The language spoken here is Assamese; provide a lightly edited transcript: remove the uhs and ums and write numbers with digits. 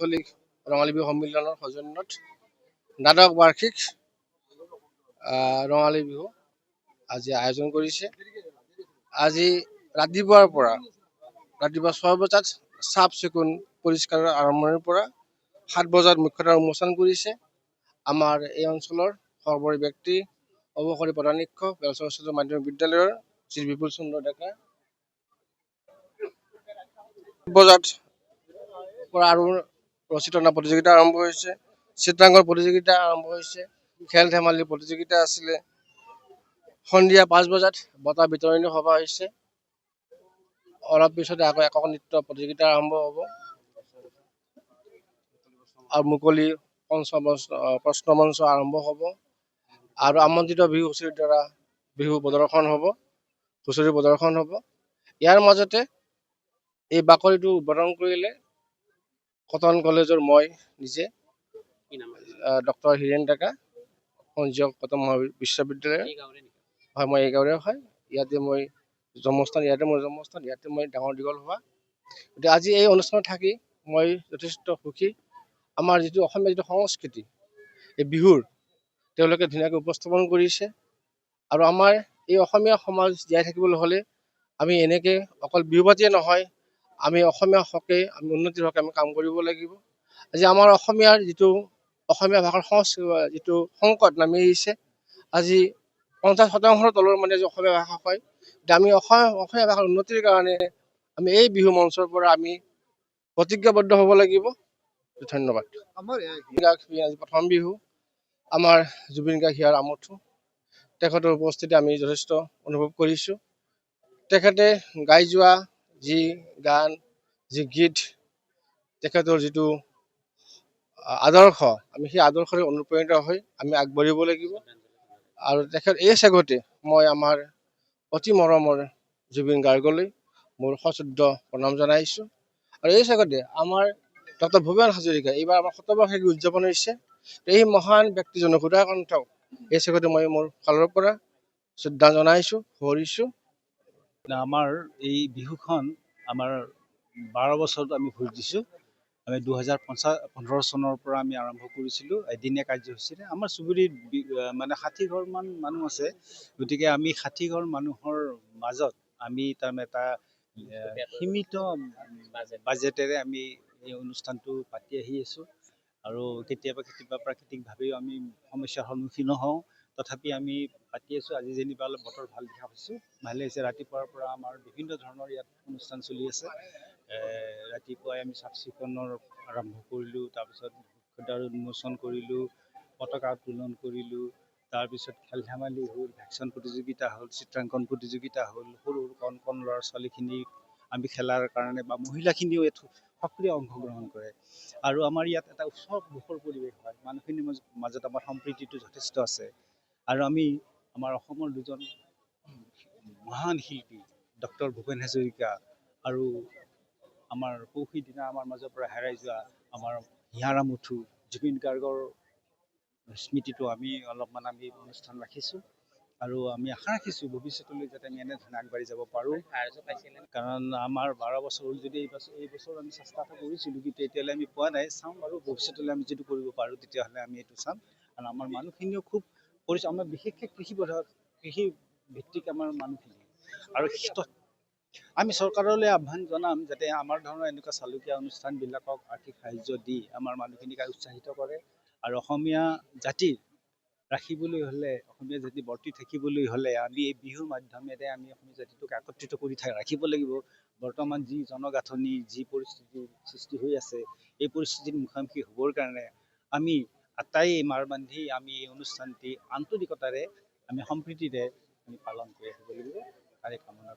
আঞ্চলিক ৰঙালী বিহু সন্মিলনৰ সৌজন্যত দ্বাদশ বাৰ্ষিক ৰঙালী বিহু আজি আয়োজন কৰিছে। আজি ৰাতিপুৱাৰ 6 বজাত চাফ চিকুণ পৰিষ্কাৰৰ আৰম্ভণিৰ পৰা 7 বজাত মুখ্যধাৰা উন্মোচন কৰিছে। আমাৰ এই অঞ্চলৰ সৰ্বৰি ব্যক্তি অৱসৰী প্ৰধান শিক্ষক বেলচৰ উচ্চতৰ মাধ্যমিক বিদ্যালয়ৰ শ্ৰী বিপুল চন্দ্ৰ ডেকা বজাত পৰা আৰু ৰচিতনা প্ৰতিযোগিতা আৰম্ভ হৈছে, চিত্ৰাংকন প্ৰতিযোগিতা আৰম্ভ হৈছে, খেল ধেমালি প্ৰতিযোগিতা আছিলে। সন্ধিয়া 5 বজাত বঁটা বিতৰণী সভা হৈছে। অলপ পিছতে আকৌ একক নৃত্য প্ৰতিযোগিতা আৰম্ভ হ'ব আৰু মুকলি প্ৰশ্ন মঞ্চ আৰম্ভ হ'ব আৰু আমন্ত্ৰিত বিহু হুঁচৰিৰ দ্বাৰা বিহু প্ৰদৰ্শন হ'ব, হুঁচৰি প্ৰদৰ্শন হ'ব। ইয়াৰ মাজতে এই বাকৰিটো উদ্বোধন কৰিলে কটন কলেজৰ মই নিজে ডক্টৰ হীৰেণ ডেকা, সংযোজক কটন বিশ্ববিদ্যালয়ৰ হয়, মই এই গাঁৱৰে হয়। ইয়াতে মই জন্মস্থান, ইয়াতে মই ডাঙৰ দীঘল হোৱা। গতিকে আজি এই অনুষ্ঠানত থাকি মই যথেষ্ট সুখী। আমাৰ যিটো অসমীয়া যিটো সংস্কৃতি, এই বিহুৰ তেওঁলোকে ধুনীয়াকৈ উপস্থাপন কৰিছে আৰু আমাৰ এই অসমীয়া সমাজ জীয়াই থাকিবলৈ হ'লে আমি এনেকৈ অকল বিহু পাতিয়ে নহয়, আমি অসমীয়া হকে আমি উন্নতিৰ হকে আমি কাম কৰিব লাগিব। আজি আমাৰ অসমীয়াৰ যিটো অসমীয়া ভাষাৰ যিটো সংকট নামি আহিছে, আজি 50% তলৰ মানে যে অসমীয়া ভাষা কয়, আমি অসমীয়া ভাষাৰ উন্নতিৰ কাৰণে আমি এই বিহু মঞ্চৰ পৰা আমি প্ৰতিজ্ঞাবদ্ধ হ'ব লাগিব। ধন্যবাদ। আজি প্ৰথম বিহু আমাৰ জুবিন গাৰ্গ হিয়াৰ আমঠু, তেখেতৰ উপস্থিতি আমি যথেষ্ট অনুভৱ কৰিছোঁ। তেখেতে গাই যোৱা যি গান, যি গীত, তেখেতৰ যিটো আদৰ্শ, আমি সেই আদৰ্শৰে অনুপ্ৰাণিত হৈ আমি আগবাঢ়িব লাগিব। আৰু তেখেত এই চেগতে মই আমাৰ অতি মৰমৰ জুবিন গাৰ্গলৈ মোৰ সশ্ৰদ্ধ প্ৰণাম জনাইছোঁ। আৰু এই চেগতে আমাৰ ডক্টৰ ভূপেন হাজৰিকা এইবাৰ আমাৰ শতবাৰ্ষিকী উদযাপন হৈছে। এই মহান ব্যক্তিজনক সুধাকণ্ঠক এই চেগতে মই মোৰ ফালৰ পৰা শ্ৰদ্ধা জনাইছোঁ, সুঁৱৰিছোঁ। আমাৰ এই বিহুখন আমাৰ 12 বছৰত আমি ভোজ দিছোঁ। আমি 2015 চনৰ পৰা আমি আৰম্ভ কৰিছিলোঁ এদিনীয়া কাৰ্যসূচীৰে। আমাৰ চুবুৰীত মানে 60 ঘৰমান মানুহ আছে। গতিকে আমি 60 ঘৰ মানুহৰ মাজত আমি তাৰমানে এটা সীমিত বাজেটেৰে আমি এই অনুষ্ঠানটো পাতি আহি আছোঁ। আৰু কেতিয়াবা প্ৰাকৃতিকভাৱেও আমি সমস্যাৰ সন্মুখীনো হওঁ, তথাপি আমি পাতি আছোঁ। আজি যেনিবা অলপ বতৰ ভাল দেখা পাইছোঁ, ভালে হৈছে। ৰাতিপুৱাৰ পৰা আমাৰ বিভিন্ন ধৰণৰ ইয়াত অনুষ্ঠান চলি আছে। ৰাতিপুৱাই আমি চাফ চিকুণৰ আৰম্ভ কৰিলোঁ, তাৰপিছত মুখ্যদ্বাৰ উন্মোচন কৰিলোঁ, পতাকা উত্তোলন কৰিলোঁ, তাৰপিছত খেল ধেমালি হ'ল, ভেকচন প্ৰতিযোগিতা হ'ল, চিত্ৰাংকন প্ৰতিযোগিতা হ'ল, সৰু সৰু কণ ল'ৰা ছোৱালীখিনিক আমি খেলাৰ কাৰণে বা মহিলাখিনিও ইয়াত সক্ৰিয় অংশগ্ৰহণ কৰে। আৰু আমাৰ ইয়াত এটা উৎসৱ মুখৰ পৰিৱেশ হয়, মানুহখিনিৰ মাজত আমাৰ সম্প্ৰীতিটো যথেষ্ট আছে। আৰু আমি আমাৰ অসমৰ দুজন মহান শিল্পী ডক্টৰ ভূপেন হাজৰিকা আৰু আমাৰ পৰহি দিনা আমাৰ মাজৰ পৰা হেৰাই যোৱা আমাৰ হিয়াৰ আমঠু জুবিন গাৰ্গৰ স্মৃতিটো আমি অলপমান আমি অনুষ্ঠান ৰাখিছোঁ। আৰু আমি আশা ৰাখিছোঁ ভৱিষ্যতলৈ যাতে আমি এনেধৰণে আগবাঢ়ি যাব পাৰোঁ। কাৰণ আমাৰ 12 বছৰ হ'ল যদি এই বছৰ আমি চেষ্টা এটা কৰিছিলোঁ, কিন্তু এতিয়ালৈ আমি পোৱা নাই। চাওঁ বাৰু ভৱিষ্যতলৈ আমি যদি কৰিব পাৰোঁ তেতিয়াহ'লে আমি এইটো চাম। কাৰণ আমাৰ মানুহখিনিও খুব পৰিশ্ৰম, আমাৰ বিশেষকৈ কৃষি ভিত্তিক আমাৰ মানুহখিনি। আৰু আমি চৰকাৰলৈ আহ্বান জনাম যাতে আমাৰ ধৰণৰ এনেকুৱা চালুকীয়া অনুষ্ঠানবিলাকক আৰ্থিক সাহাৰ্য দি আমাৰ মানুহখিনিক উৎসাহিত কৰে। আৰু অসমীয়া জাতিৰ ৰাখিবলৈ হ'লে, অসমীয়া জাতি বৰ্তি থাকিবলৈ হ'লে আমি এই বিহুৰ মাধ্যমেৰে আমি অসমীয়া জাতিটোক একত্ৰিত কৰি ৰাখিব লাগিব। বৰ্তমান যি জনগাঁথনি, যি পৰিস্থিতিৰ সৃষ্টি হৈ আছে, এই পৰিস্থিতিৰ মুখামুখি হ'বৰ কাৰণে আমি আটাই মাৰ বান্ধি আমি এই অনুষ্ঠানটি আন্তৰিকতাৰে আমি সম্প্ৰীতিৰে আমি পালন কৰি আহিব লাগিব। তাৰে কামনা